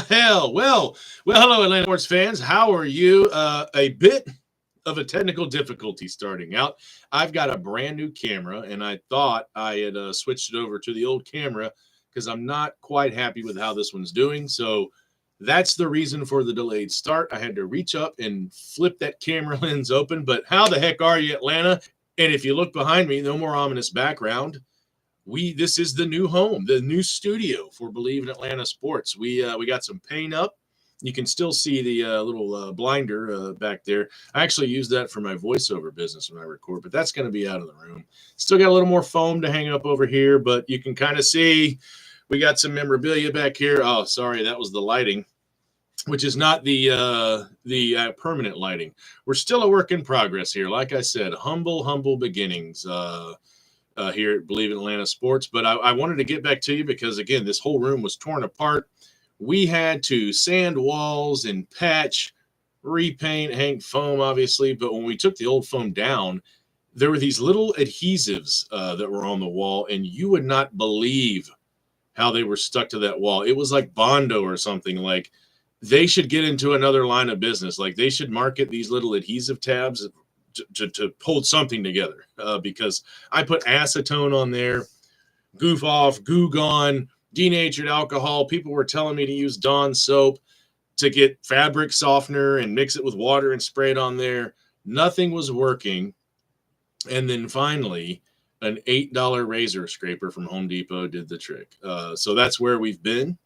Hell, hello, Atlanta sports fans. How are you? A bit of a technical difficulty starting out. I've got a brand new camera, and I thought I had switched it over to the old camera because I'm not quite happy with how this one's doing. So that's the reason for the delayed start. I had to reach up and flip that camera lens open. But how the heck are you, Atlanta? And if you look behind me, no more ominous background. This is the new home, the new studio for Believe in Atlanta Sports. We got some paint up. You can still see the little blinder back there. I actually use that for my voiceover business when I record, but that's going to be out of the room. Still got a little more foam to hang up over here, but you can kind of see we got some memorabilia back here. Oh, sorry, that was the lighting, which is not the permanent lighting. We're still a work in progress here. Like I said, humble beginnings. Here at Believe in Atlanta Sports. But I wanted to get back to you because, again, this whole room was torn apart. We had to sand walls and patch, repaint, hang foam, obviously. But when we took the old foam down, there were these little adhesives that were on the wall, and you would not believe how they were stuck to that wall. It was like Bondo or something. Like, they should get into another line of business. Like, they should market these little adhesive tabs to hold something together because I put acetone on there, goof off, goo gone, denatured alcohol. People were telling me to use Dawn soap to get fabric softener and mix it with water and spray it on there. Nothing was working. And then finally, an $8 razor scraper from Home Depot did the trick. So that's where we've been.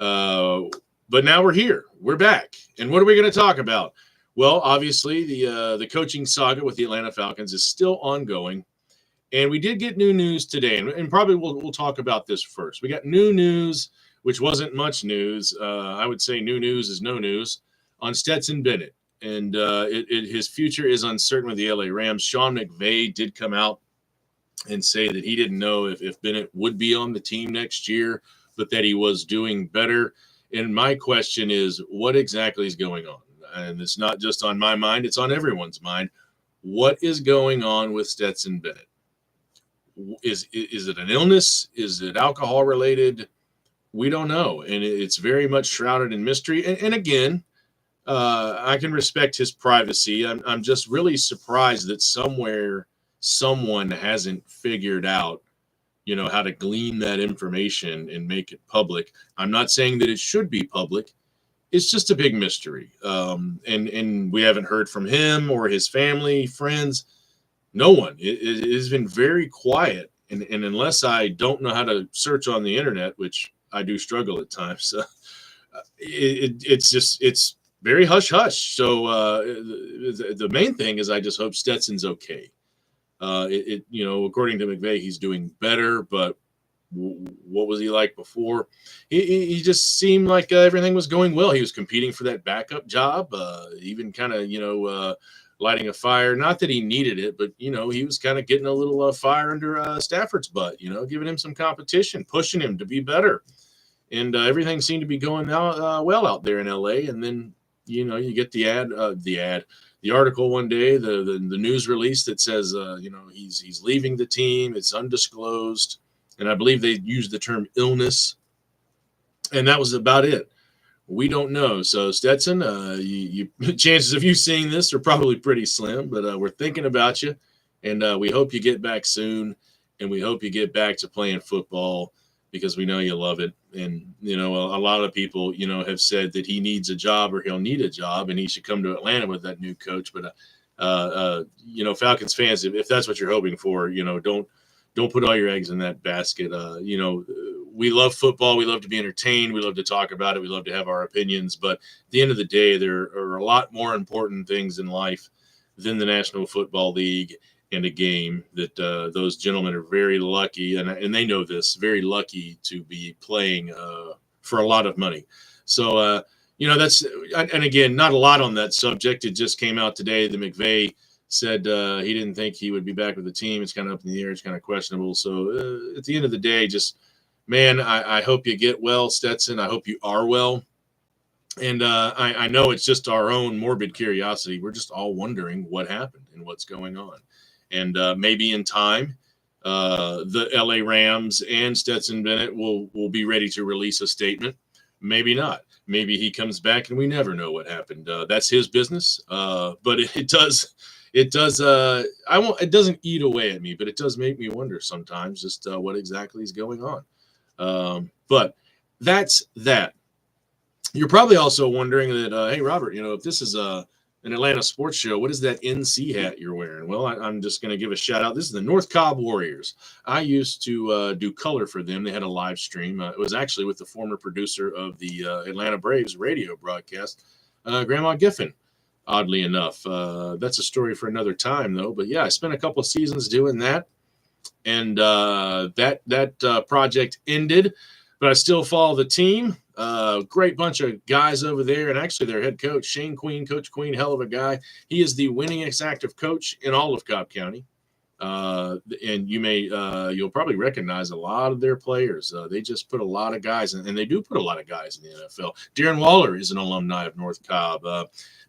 But now we're here. We're back. And what are we going to talk about? Well, obviously, the coaching saga with the Atlanta Falcons is still ongoing. And we did get new news today. And probably we'll talk about this first. We got new news, which wasn't much news. I would say new news is no news on Stetson Bennett. And his future is uncertain with the LA Rams. Sean McVay did come out and say that he didn't know if Bennett would be on the team next year, but that he was doing better. And my question is, what exactly is going on? And it's not just on my mind, it's on everyone's mind. What is going on with Stetson Bennett? Is it an illness? Is it alcohol related? We don't know. And it's very much shrouded in mystery. And again, I can respect his privacy. I'm just really surprised that someone hasn't figured out, how to glean that information and make it public. I'm not saying that it should be public. It's just a big mystery. And we haven't heard from him or his family, friends, no one. It has been very quiet. And unless I don't know how to search on the internet, which I do struggle at times, it's very hush hush. So the main thing is I just hope Stetson's okay. According to McVay, he's doing better, but what was he like before? He just seemed like everything was going well. He was competing for that backup job, even kind of, lighting a fire. Not that he needed it, but, he was kind of getting a little fire under Stafford's butt, giving him some competition, pushing him to be better. And everything seemed to be going well out there in LA. And then, you get the article one day, the news release that says, he's leaving the team. It's undisclosed. And I believe they used the term illness. And that was about it. We don't know. So, Stetson, chances of you seeing this are probably pretty slim, but we're thinking about you. And we hope you get back soon. And we hope you get back to playing football because we know you love it. And, a lot of people, have said that he needs a job or he'll need a job and he should come to Atlanta with that new coach. But, Falcons fans, if that's what you're hoping for, don't put all your eggs in that basket. We love football. We love to be entertained. We love to talk about it. We love to have our opinions. But at the end of the day, there are a lot more important things in life than the National Football League and a game that those gentlemen are very lucky, and they know this, very lucky to be playing for a lot of money. So, that's – and again, not a lot on that subject. It just came out today. The McVay said he didn't think he would be back with the team. It's kind of up in the air. It's kind of questionable. So at the end of the day, just, man, I hope you get well, Stetson. I hope you are well. And I know it's just our own morbid curiosity. We're just all wondering what happened and what's going on. And maybe in time, the LA Rams and Stetson Bennett will be ready to release a statement. Maybe not. Maybe he comes back and we never know what happened. That's his business. But it does. It does. I won't. It doesn't eat away at me, but it does make me wonder sometimes just what exactly is going on. But that's that. You're probably also wondering that, hey, Robert, if this is an Atlanta sports show, what is that NC hat you're wearing? Well, I'm just going to give a shout out. This is the North Cobb Warriors. I used to do color for them. They had a live stream. It was actually with the former producer of the Atlanta Braves radio broadcast, Grandma Giffen. Oddly enough, that's a story for another time, though. But yeah, I spent a couple of seasons doing that, and that project ended. But I still follow the team. Great bunch of guys over there, and actually their head coach, Shane Queen, Coach Queen, hell of a guy. He is the winningest active coach in all of Cobb County. And you'll probably recognize a lot of their players. They just put a lot of guys, and they do put a lot of guys in the NFL. Darren Waller is an alumni of North Cobb.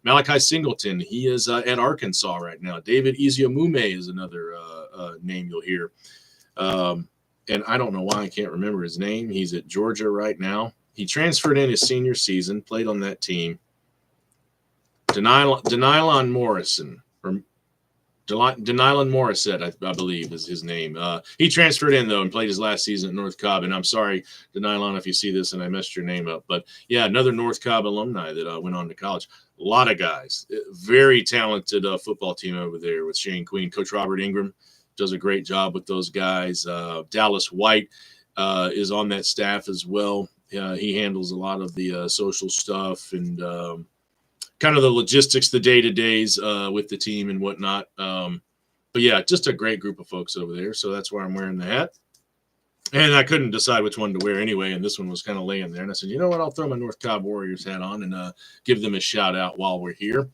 Malachi Singleton, he is at Arkansas right now. David Eziamume is another name you'll hear. And I don't know why I can't remember his name. He's at Georgia right now. He transferred in his senior season, played on that team. Denylon Morrison, or Denylon Morissette, I believe is his name. He transferred in, though, and played his last season at North Cobb. And I'm sorry, Denylon, if you see this and I messed your name up. But, yeah, another North Cobb alumni that went on to college. A lot of guys. Very talented football team over there with Shane Queen. Coach Robert Ingram does a great job with those guys. Dallas White is on that staff as well. He handles a lot of the social stuff and kind of the logistics, the day-to-days with the team and whatnot. But, yeah, just a great group of folks over there. So that's why I'm wearing the hat. And I couldn't decide which one to wear anyway, and this one was kind of laying there. And I said, you know what, I'll throw my North Cobb Warriors hat on and give them a shout-out while we're here.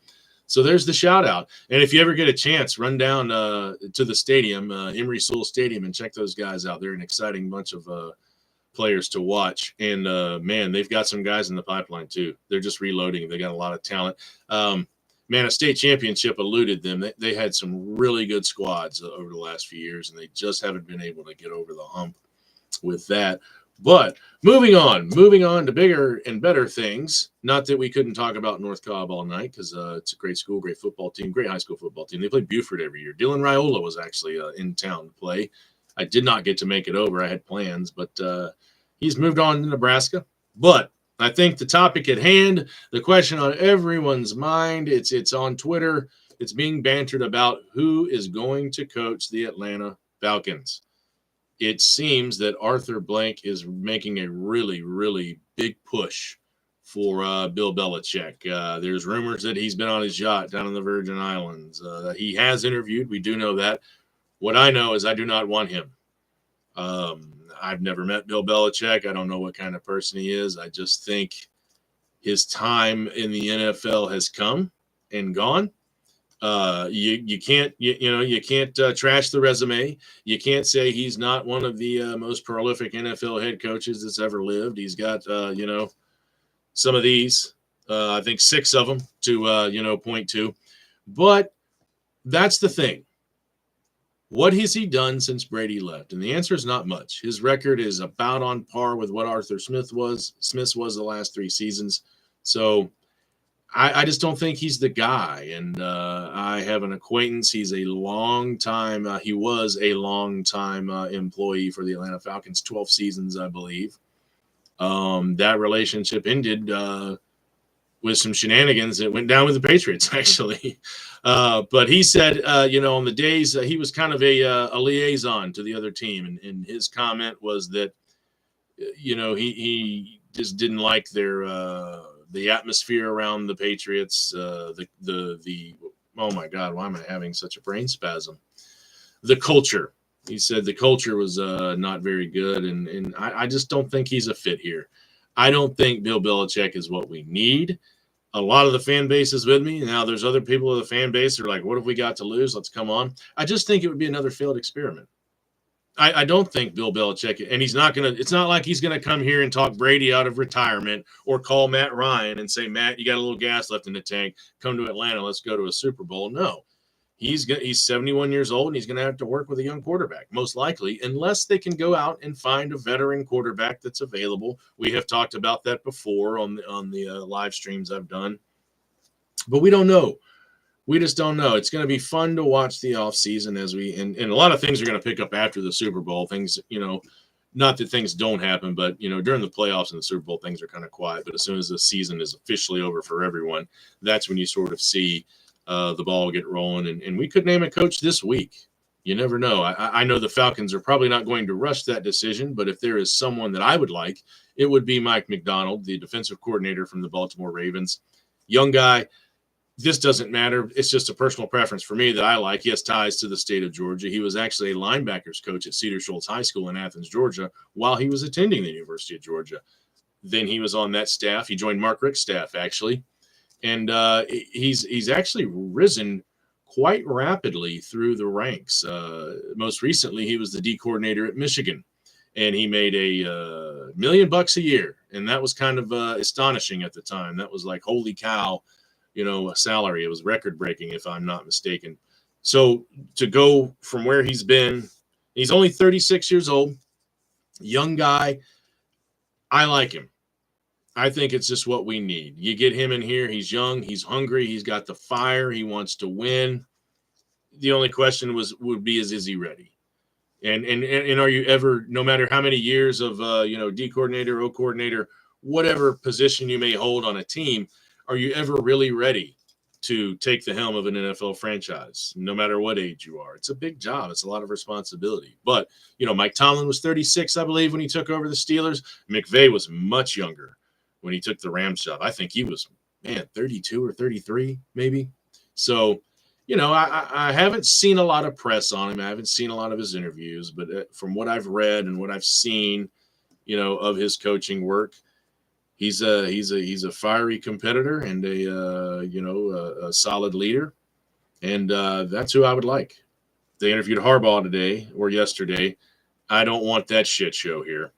So there's the shout-out. And if you ever get a chance, run down to the stadium, Emory Sewell Stadium, and check those guys out. They're an exciting bunch of players to watch. And, man, they've got some guys in the pipeline too. They're just reloading. They got a lot of talent. Man, a state championship eluded them. They had some really good squads over the last few years, and they just haven't been able to get over the hump with that. But moving on to bigger and better things. Not that we couldn't talk about North Cobb all night because it's a great school, great football team, great high school football team. They play Buford every year. Dylan Raiola was actually in town to play. I did not get to make it over. I had plans, but he's moved on to Nebraska. But I think the topic at hand, the question on everyone's mind, it's on Twitter. It's being bantered about who is going to coach the Atlanta Falcons. It seems that Arthur Blank is making a really, really big push for Bill Belichick. There's rumors that he's been on his yacht down in the Virgin Islands. He has interviewed. We do know that. What I know is I do not want him. I've never met Bill Belichick. I don't know what kind of person he is. I just think his time in the NFL has come and gone. You can't trash the resume. You can't say he's not one of the most prolific NFL head coaches that's ever lived. He's got some of these, I think 6 of them to point to. But that's the thing. What has he done since Brady left? And the answer is not much. His record is about on par with what Arthur Smith's was the last 3 seasons. So I just don't think he's the guy. And I have an acquaintance. He was a long time employee for the Atlanta Falcons, 12 seasons, I believe. That relationship ended with some shenanigans that went down with the Patriots, actually. But he said, on the days he was kind of a liaison to the other team. And his comment was that, he just didn't like the atmosphere around the Patriots, oh my God, why am I having such a brain spasm? The culture. He said the culture was not very good, and I just don't think he's a fit here. I don't think Bill Belichick is what we need. A lot of the fan base is with me. Now there's other people of the fan base that are like, what have we got to lose? Let's come on. I just think it would be another failed experiment. I don't think Bill Belichick, and he's not going to, it's not like he's going to come here and talk Brady out of retirement or call Matt Ryan and say, Matt, you got a little gas left in the tank. Come to Atlanta. Let's go to a Super Bowl. No, he's 71 years old, and he's going to have to work with a young quarterback, most likely, unless they can go out and find a veteran quarterback that's available. We have talked about that before on the live streams I've done, but we don't know. We just don't know. It's going to be fun to watch the offseason as and a lot of things are going to pick up after the Super Bowl. Things, not that things don't happen, but, during the playoffs and the Super Bowl, things are kind of quiet. But as soon as the season is officially over for everyone, that's when you sort of see the ball get rolling. And we could name a coach this week. You never know. I know the Falcons are probably not going to rush that decision, but if there is someone that I would like, it would be Mike Macdonald, the defensive coordinator from the Baltimore Ravens. Young guy. This doesn't matter. It's just a personal preference for me that I like. He has ties to the state of Georgia. He was actually a linebackers coach at Cedar Shoals High School in Athens, Georgia, while he was attending the University of Georgia. Then he was on that staff. He joined Mark Richt's staff, actually. And he's actually risen quite rapidly through the ranks. Most recently, he was the D coordinator at Michigan, and he made $1 million a year. And that was kind of astonishing at the time. That was like, holy cow. A salary. It was record-breaking, if I'm not mistaken. So to go from where he's been, he's only 36 years old, young guy. I like him. I think it's just what we need. You get him in here. He's young. He's hungry. He's got the fire. He wants to win. The only question would be, is he ready? And are you ever, no matter how many years of, D coordinator, O coordinator, whatever position you may hold on a team, are you ever really ready to take the helm of an NFL franchise, no matter what age you are? It's a big job. It's a lot of responsibility. But, Mike Tomlin was 36, I believe, when he took over the Steelers. McVay was much younger when he took the Rams job. I think he was, 32 or 33, maybe. So, I haven't seen a lot of press on him. I haven't seen a lot of his interviews. But from what I've read and what I've seen, of his coaching work, he's a fiery competitor and a solid leader, and that's who I would like. They interviewed Harbaugh today or yesterday. I don't want that shit show here.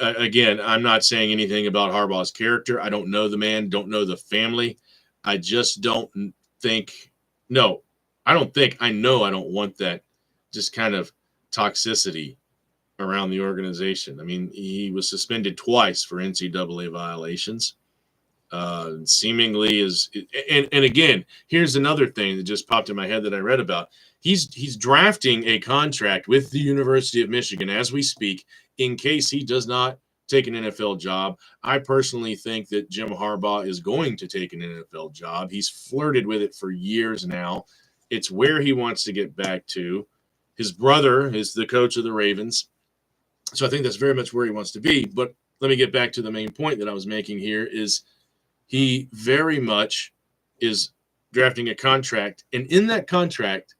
Again, I'm not saying anything about Harbaugh's character. I don't know the man, don't know the family. I just don't think. No, I don't think. I know I don't want that just kind of toxicity around the organization. I mean, he was suspended twice for NCAA violations. Seemingly is, and again, here's another thing that just popped in my head that I read about. He's drafting a contract with the University of Michigan as we speak, in case he does not take an NFL job. I personally think that Jim Harbaugh is going to take an NFL job. He's flirted with it for years now. It's where he wants to get back to. His brother is the coach of the Ravens. So I think that's very much where he wants to be. But let me get back to the main point that I was making here is he very much is drafting a contract. And in that contract,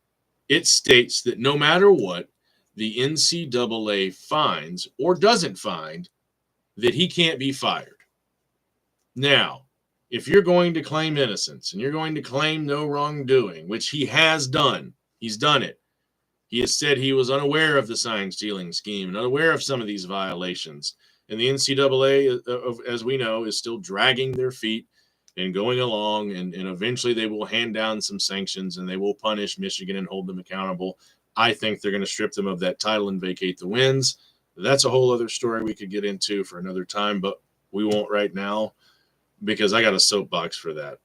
it states that no matter what the NCAA finds or doesn't find, that he can't be fired. Now, if you're going to claim innocence and you're going to claim no wrongdoing, which he has done, he's done it. He has said he was unaware of the sign-stealing scheme and unaware of some of these violations. And the NCAA, as we know, is still dragging their feet and going along. And eventually they will hand down some sanctions and they will punish Michigan and hold them accountable. I think they're going to strip them of that title and vacate the wins. That's a whole other story we could get into for another time, but we won't right now because I got a soapbox for that.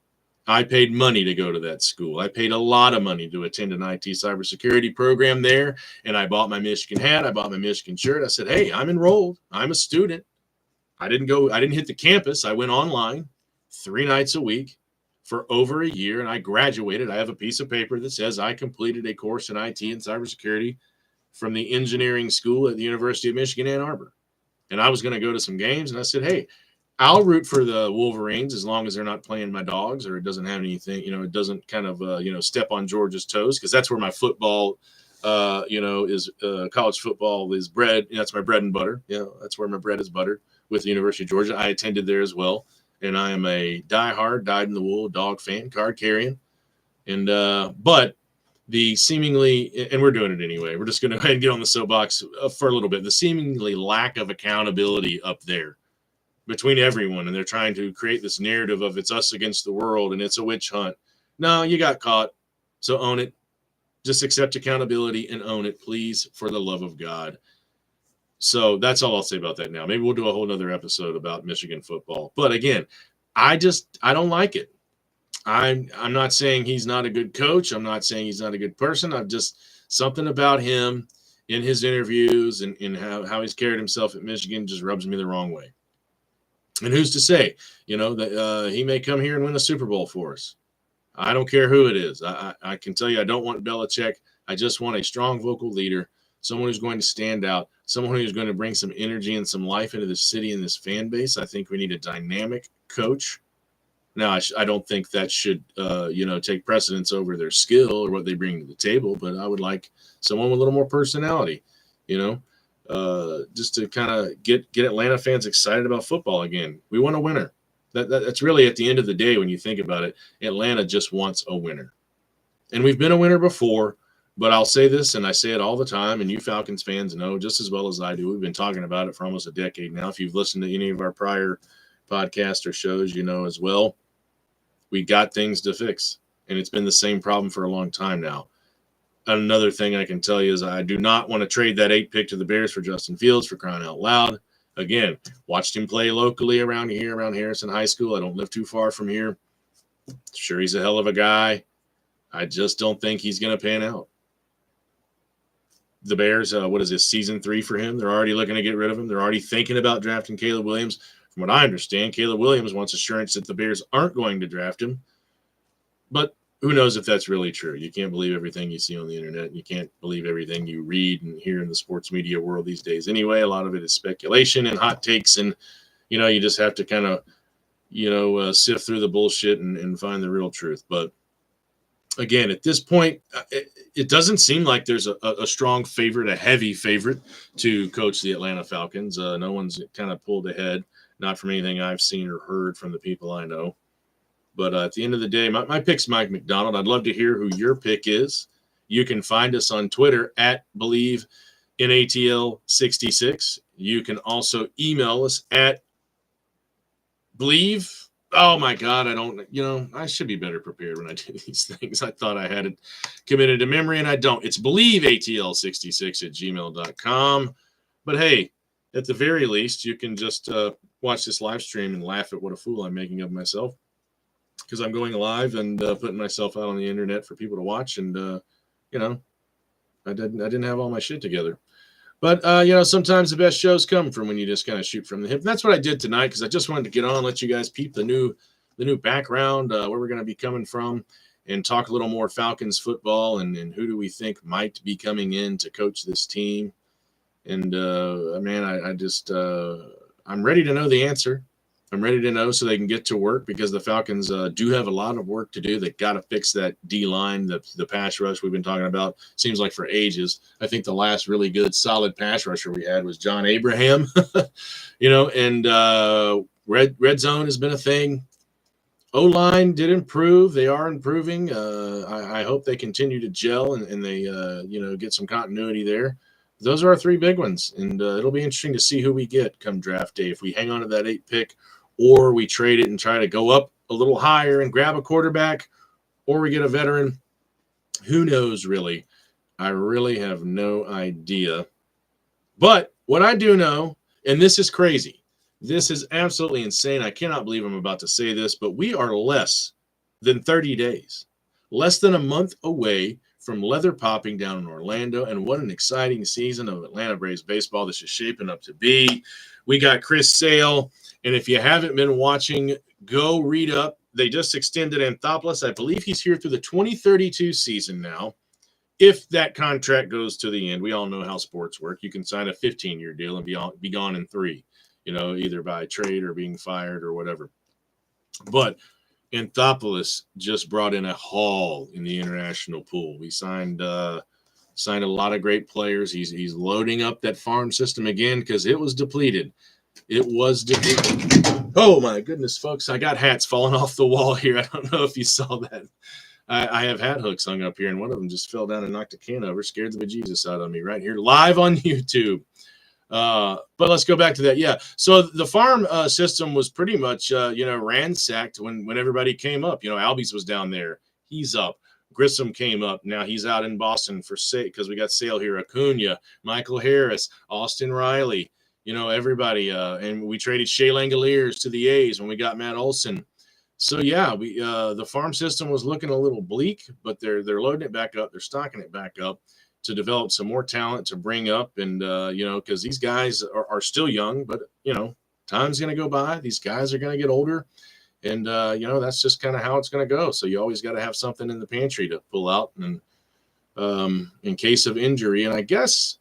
I paid money to go to that school. I paid a lot of money to attend an IT cybersecurity program there, and I bought my Michigan hat. I bought my Michigan shirt. I said, hey, I'm enrolled. I'm a student. I didn't hit the campus. I went online 3 nights a week for over a year, and I graduated. I have a piece of paper that says I completed a course in IT and cybersecurity from the engineering school at the University of Michigan, Ann Arbor. And I was going to go to some games, and I said, hey, I'll root for the Wolverines as long as they're not playing my dogs or it doesn't have anything, it doesn't kind of, step on Georgia's toes, because that's where my football, is college football is bred. That's my bread and butter. That's where my bread is buttered with the University of Georgia. I attended there as well. And I am a diehard, dyed in the wool dog fan, card carrying. And, but the seemingly, and we're doing it anyway, we're just going to go ahead and get on the soapbox for a little bit, the seemingly lack of accountability up there between everyone, and they're trying to create this narrative of it's us against the world and it's a witch hunt. No, you got caught, so own it. Just accept accountability and own it, please, for the love of God. So that's all I'll say about that now. Maybe we'll do a whole nother episode about Michigan football. But again, I don't like it. I'm not saying he's not a good coach. I'm not saying he's not a good person. I've just something about him in his interviews and in how he's carried himself at Michigan just rubs me the wrong way. And who's to say, that he may come here and win a Super Bowl for us. I don't care who it is. I can tell you I don't want Belichick. I just want a strong vocal leader, someone who's going to stand out, someone who's going to bring some energy and some life into this city and this fan base. I think we need a dynamic coach. Now, I don't think that should, take precedence over their skill or what they bring to the table, but I would like someone with a little more personality, just to kind of get Atlanta fans excited about football again. We want a winner. That's really at the end of the day, when you think about it, Atlanta just wants a winner. And we've been a winner before, but I'll say this, and I say it all the time, and you Falcons fans know just as well as I do. We've been talking about it for almost a decade now. If you've listened to any of our prior podcasts or shows, you know as well. We got things to fix, and it's been the same problem for a long time now. Another thing I can tell you is I do not want to trade that 8 pick to the Bears for Justin Fields, for crying out loud. Again, watched him play locally around here, around Harrison High School. I don't live too far from here. Sure, he's a hell of a guy. I just don't think he's going to pan out. The Bears, what is this, season 3 for him? They're already looking to get rid of him. They're already thinking about drafting Caleb Williams. From what I understand, Caleb Williams wants assurance that the Bears aren't going to draft him. But who knows if that's really true? You can't believe everything you see on the internet. You can't believe everything you read and hear in the sports media world these days. Anyway, a lot of it is speculation and hot takes, and you just have to kind of sift through the bullshit and find the real truth. But again, at this point, it doesn't seem like there's a strong favorite, a heavy favorite to coach the Atlanta Falcons. No one's kind of pulled ahead, not from anything I've seen or heard from the people I know. But at the end of the day, my pick's Mike McDonald. I'd love to hear who your pick is. You can find us on Twitter at BelieveNATL66. You can also email us at Believe. Oh, my God. I should be better prepared when I do these things. I thought I had it committed to memory, and I don't. It's BelieveATL66@gmail.com. But, hey, at the very least, you can just watch this live stream and laugh at what a fool I'm making of myself, because I'm going live and putting myself out on the internet for people to watch. And, I didn't have all my shit together. But, sometimes the best shows come from when you just kind of shoot from the hip. And that's what I did tonight, because I just wanted to get on, let you guys peep the new background, where we're going to be coming from, and talk a little more Falcons football and who do we think might be coming in to coach this team. And, man, I'm ready to know the answer. I'm ready to know so they can get to work, because the Falcons do have a lot of work to do. They got to fix that D-line, the pass rush we've been talking about. Seems like for ages. I think the last really good, solid pass rusher we had was John Abraham. And red zone has been a thing. O-line did improve. They are improving. I hope they continue to gel and they, get some continuity there. Those are our 3 big ones, and it'll be interesting to see who we get come draft day. If we hang on to that 8 pick, or we trade it and try to go up a little higher and grab a quarterback, or we get a veteran, who knows, really? I really have no idea. But what I do know, and this is crazy, this is absolutely insane. I cannot believe I'm about to say this, but we are less than 30 days, less than a month away from leather popping down in Orlando. And what an exciting season of Atlanta Braves baseball this is shaping up to be. We got Chris Sale. And if you haven't been watching, go read up. They just extended Anthopoulos. I believe he's here through the 2032 season now. If that contract goes to the end, we all know how sports work. You can sign a 15-year deal and be gone in 3, either by trade or being fired or whatever. But Anthopoulos just brought in a haul in the international pool. We signed a lot of great players. He's loading up that farm system again, because it was depleted. It was depleted. Oh, my goodness, folks. I got hats falling off the wall here. I don't know if you saw that. I have had hooks hung up here, and one of them just fell down and knocked a can over, scared the bejesus out of me right here live on YouTube. But let's go back to that. Yeah. So the farm system was pretty much, ransacked when everybody came up. Albies was down there. He's up. Grissom came up. Now he's out in Boston for sale because we got Sale here. Acuna, Michael Harris, Austin Riley, everybody. And we traded Shea Langoliers to the A's when we got Matt Olson. So yeah, we the farm system was looking a little bleak, but they're loading it back up. They're stocking it back up to develop some more talent to bring up. And, because these guys are still young, but, time's going to go by. These guys are going to get older. And, that's just kind of how it's going to go. So you always got to have something in the pantry to pull out and in case of injury. And I guess,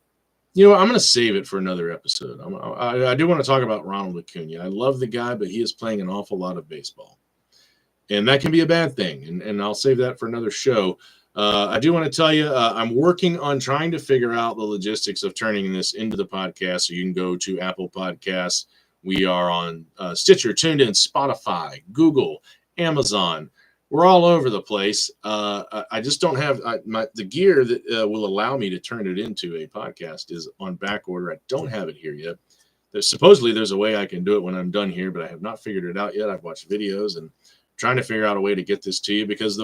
I'm going to save it for another episode. I do want to talk about Ronald Acuna. I love the guy, but he is playing an awful lot of baseball. And that can be a bad thing. And I'll save that for another show. I do want to tell you, I'm working on trying to figure out the logistics of turning this into the podcast. So you can go to Apple Podcasts. We are on Stitcher, TuneIn, Spotify, Google, Amazon. We're all over the place. I just don't have the gear that will allow me to turn it into a podcast is on back order. I don't have it here yet. Supposedly there's a way I can do it when I'm done here, but I have not figured it out yet. I've watched videos and trying to figure out a way to get this to you because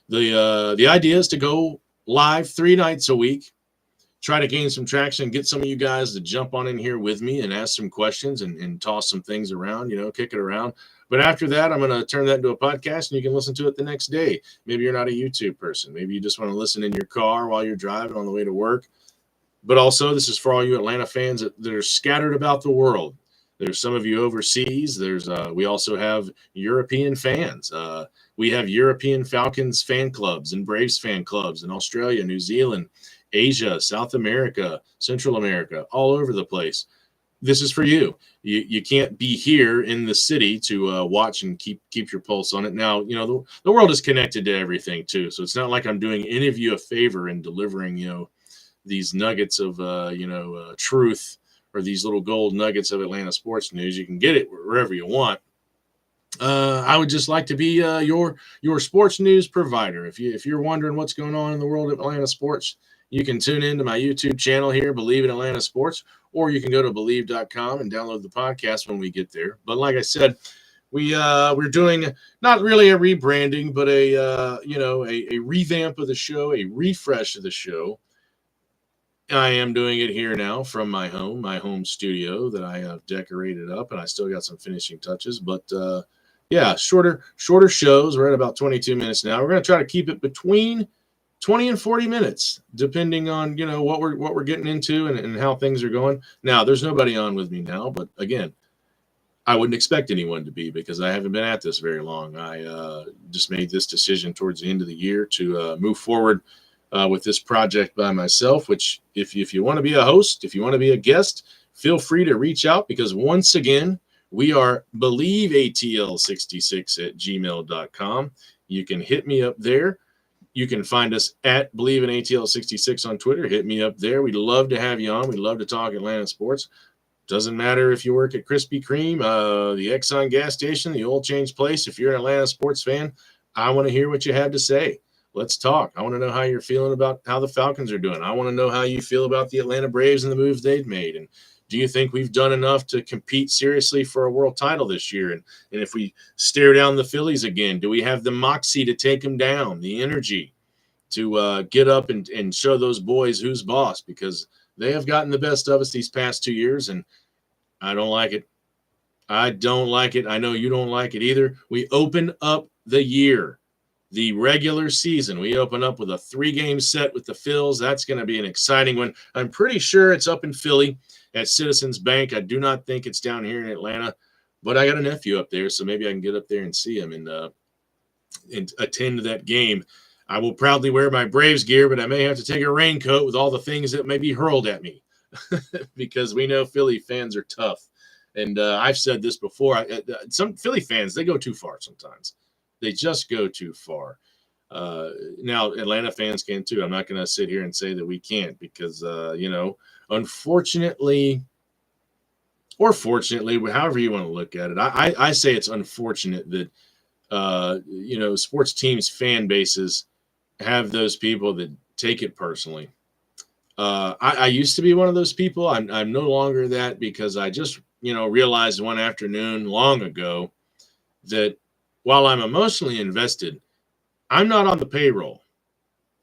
the idea is to go live 3 nights a week, try to gain some traction, get some of you guys to jump on in here with me and ask some questions and toss some things around, kick it around. But after that, I'm going to turn that into a podcast and you can listen to it the next day. Maybe you're not a YouTube person. Maybe you just want to listen in your car while you're driving on the way to work. But also, this is for all you Atlanta fans that are scattered about the world. There's some of you overseas. We also have European fans. We have European Falcons fan clubs and Braves fan clubs in Australia, New Zealand, Asia, South America, Central America, all over the place. This is for you. You can't be here in the city to watch and keep your pulse on it. Now, the world is connected to everything too. So it's not like I'm doing any of you a favor in delivering, these nuggets of, truth or these little gold nuggets of Atlanta sports news. You can get it wherever you want. I would just like to be your sports news provider. If you're wondering what's going on in the world of Atlanta sports, you can tune into my YouTube channel here, Believe in Atlanta Sports, or you can go to Believe.com and download the podcast when we get there. But like I said, we're doing not really a rebranding, but a revamp of the show, a refresh of the show. I am doing it here now from my home studio that I have decorated up, and I still got some finishing touches. But shorter shows. We're at about 22 minutes now. We're going to try to keep it between 20 and 40 minutes, depending on what we're getting into and how things are going. Now, there's nobody on with me now, but again, I wouldn't expect anyone to be because I haven't been at this very long. I just made this decision towards the end of the year to move forward with this project by myself, which if you want to be a host, if you want to be a guest, feel free to reach out because once again, we are believeatl66@gmail.com. You can hit me up there. You can find us at believeinatl66 on Twitter. Hit me up there. We'd love to have you on. We'd love to talk Atlanta sports. Doesn't matter if you work at Krispy Kreme, the Exxon gas station, the oil change place. If you're an Atlanta sports fan, I want to hear what you have to say. Let's talk. I want to know how you're feeling about how the Falcons are doing. I want to know how you feel about the Atlanta Braves and the moves they've made. And do you think we've done enough to compete seriously for a world title this year? And if we stare down the Phillies again, do we have the moxie to take them down, the energy to get up and show those boys who's boss? Because they have gotten the best of us these past 2 years, and I don't like it. I don't like it. I know you don't like it either. We open up the year. The regular season, we open up with a 3-game set with the Phils. That's going to be an exciting one. I'm pretty sure it's up in Philly at Citizens Bank. I do not think it's down here in Atlanta, but I got a nephew up there, so maybe I can get up there and see him and attend that game. I will proudly wear my Braves gear, but I may have to take a raincoat with all the things that may be hurled at me because we know Philly fans are tough. And I've said this before. Some Philly fans, they go too far sometimes. They just go too far. Now, Atlanta fans can too. I'm not going to sit here and say that we can't because, unfortunately, or fortunately, however you want to look at it, I say it's unfortunate that, sports teams' fan bases have those people that take it personally. I used to be one of those people. I'm no longer that because I just, realized one afternoon long ago that while I'm emotionally invested, I'm not on the payroll.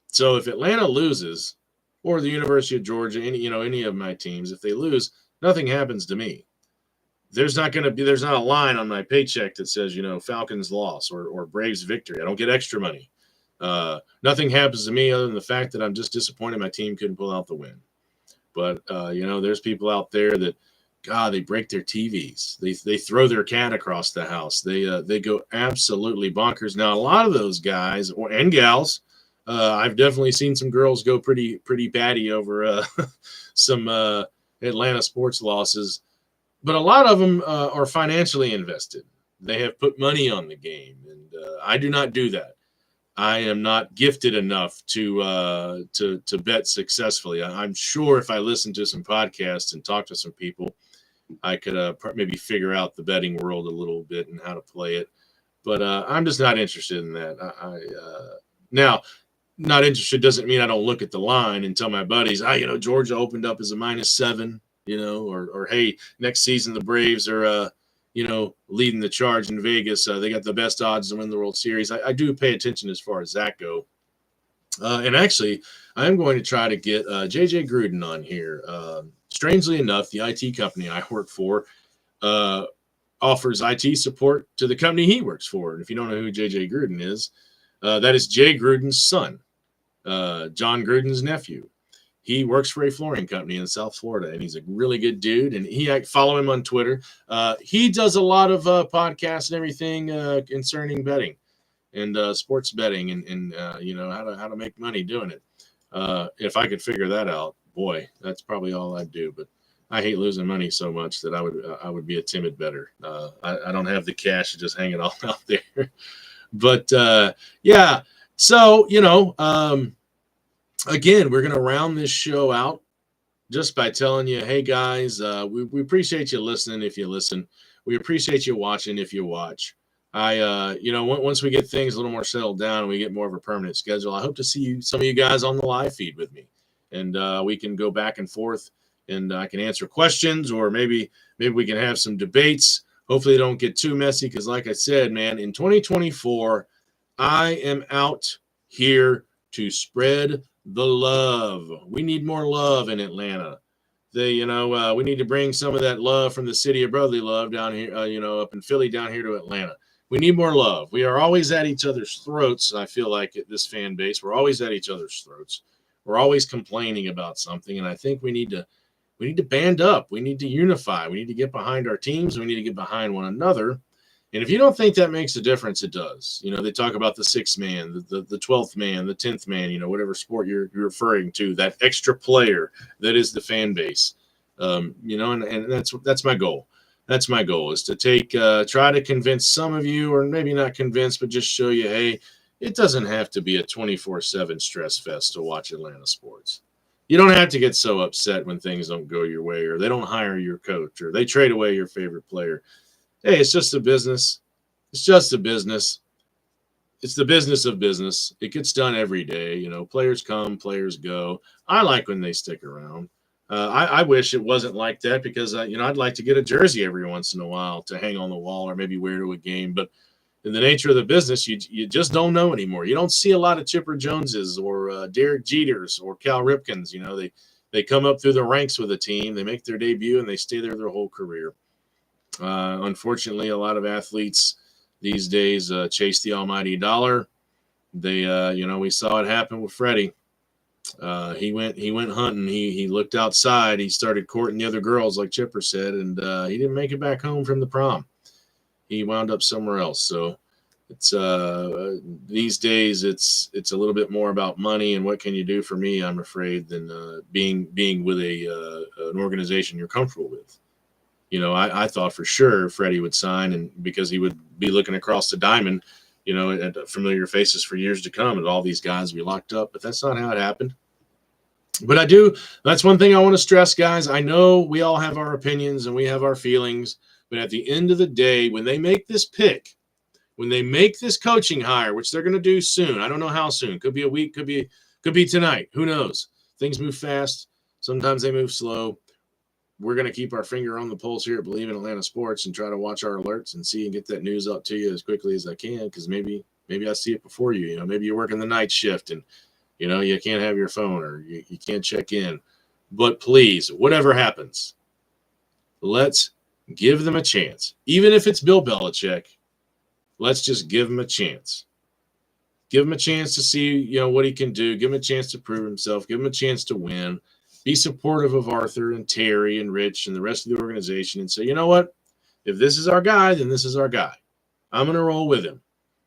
So if Atlanta loses, or the University of Georgia, any of my teams, if they lose, nothing happens to me. There's not a line on my paycheck that says, Falcons loss or Braves victory. I don't get extra money. Nothing happens to me other than the fact that I'm just disappointed my team couldn't pull out the win. But there's people out there that, God, they break their TVs. They throw their cat across the house. They go absolutely bonkers. Now, a lot of those guys and gals, I've definitely seen some girls go pretty batty over some Atlanta sports losses. But a lot of them are financially invested. They have put money on the game, and I do not do that. I am not gifted enough to bet successfully. I'm sure if I listen to some podcasts and talk to some people, I could maybe figure out the betting world a little bit and how to play it. But I'm just not interested in that. Now, not interested doesn't mean I don't look at the line and tell my buddies, Georgia opened up as a -7, or hey, next season the Braves are leading the charge in Vegas. They got the best odds to win the World Series. I do pay attention as far as that go. And actually, I'm going to try to get JJ Gruden on here. Strangely enough, the IT company I work for offers IT support to the company he works for. And if you don't know who JJ Gruden is, that is Jay Gruden's son, John Gruden's nephew. He works for a flooring company in South Florida, and he's a really good dude. And I follow him on Twitter. He does a lot of podcasts and everything concerning betting and sports betting and how to make money doing it. If I could figure that out, boy, that's probably all I'd do. But I hate losing money so much that I would be a timid bettor. I don't have the cash to just hang it all out there. But yeah, so again, we're going to round this show out just by telling you, hey guys, we appreciate you listening if you listen. We appreciate you watching if you watch. Once we get things a little more settled down and we get more of a permanent schedule, I hope to see some of you guys on the live feed with me, and we can go back and forth, and I can answer questions, or maybe we can have some debates. Hopefully it don't get too messy, because like I said, man, in 2024, I am out here to spread the love. We need more love in Atlanta. We need to bring some of that love from the city of brotherly love down here, up in Philly down here to Atlanta. We need more love. We are always at each other's throats. I feel like at this fan base, we're always at each other's throats. We're always complaining about something, and I think we need to band up. We need to unify. We need to get behind our teams. We need to get behind one another. And if you don't think that makes a difference, it does. They talk about the sixth man, the 12th man, the 10th man, whatever sport you're referring to, that extra player that is the fan base. And that's my goal. That's my goal, is to try to convince some of you, or maybe not convince, but just show you, hey, it doesn't have to be a 24/7 stress fest to watch Atlanta sports. You don't have to get so upset when things don't go your way, or they don't hire your coach, or they trade away your favorite player. Hey, it's just a business. It's just a business. It's the business of business. It gets done every day. Players come, players go. I like when they stick around. I wish it wasn't like that, because, I'd like to get a jersey every once in a while to hang on the wall, or maybe wear to a game. But in the nature of the business, you just don't know anymore. You don't see a lot of Chipper Joneses or Derek Jeters or Cal Ripkins. They come up through the ranks with a team. They make their debut, and they stay there their whole career. Unfortunately, a lot of athletes these days chase the almighty dollar. They, we saw it happen with Freddie. He went hunting. He looked outside. He started courting the other girls, like Chipper said, and he didn't make it back home from the prom. He wound up somewhere else. So it's these days it's a little bit more about money and what can you do for me, I'm afraid, than being with an organization you're comfortable with. I thought for sure Freddie would sign, and because he would be looking across the diamond, at familiar faces for years to come, and all these guys be locked up. But that's not how it happened. But that's one thing I want to stress, guys. I know we all have our opinions and we have our feelings, but at the end of the day, when they make this pick, when they make this coaching hire, which they're going to do soon. I don't know how soon. Could be a week. Could be tonight. Who knows? Things move fast. Sometimes they move slow. We're going to keep our finger on the pulse here at Believe in Atlanta Sports and try to watch our alerts and see and get that news up to you as quickly as I can, because maybe I see it before you. You know, maybe you're working the night shift and, you know, you can't have your phone or you can't check in. But please, whatever happens, let's give them a chance. Even if it's Bill Belichick, let's just give him a chance. Give him a chance to see, you know, what he can do. Give him a chance to prove himself. Give him a chance to win. Be supportive of Arthur and Terry and Rich and the rest of the organization and say, you know what? If this is our guy, then this is our guy. I'm going to roll with him.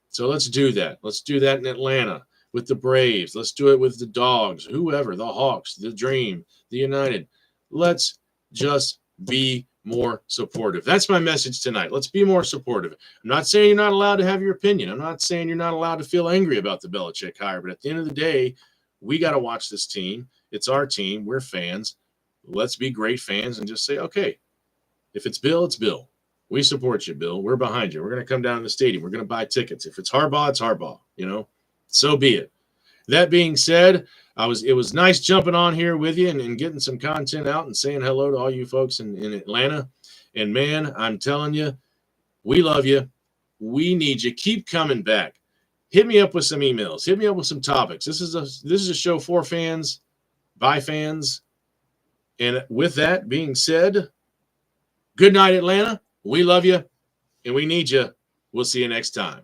So let's do that. Let's do that in Atlanta with the Braves. Let's do it with the Dogs, whoever, the Hawks, the Dream, the United. Let's just be more supportive. That's my message tonight. Let's be more supportive. I'm not saying you're not allowed to have your opinion. I'm not saying you're not allowed to feel angry about the Belichick hire. But at the end of the day, we got to watch this team. It's our team. We're fans. Let's be great fans and just say, okay, if it's Bill, it's Bill. We support you, Bill. We're behind you. We're going to come down to the stadium. We're going to buy tickets. If it's Harbaugh, it's Harbaugh. You know, so be it. That being said, it was nice jumping on here with you and getting some content out and saying hello to all you folks in Atlanta. And, man, I'm telling you, we love you. We need you. Keep coming back. Hit me up with some emails. Hit me up with some topics. This is a show for fans, by fans. And with that being said, good night, Atlanta. We love you, and we need you. We'll see you next time.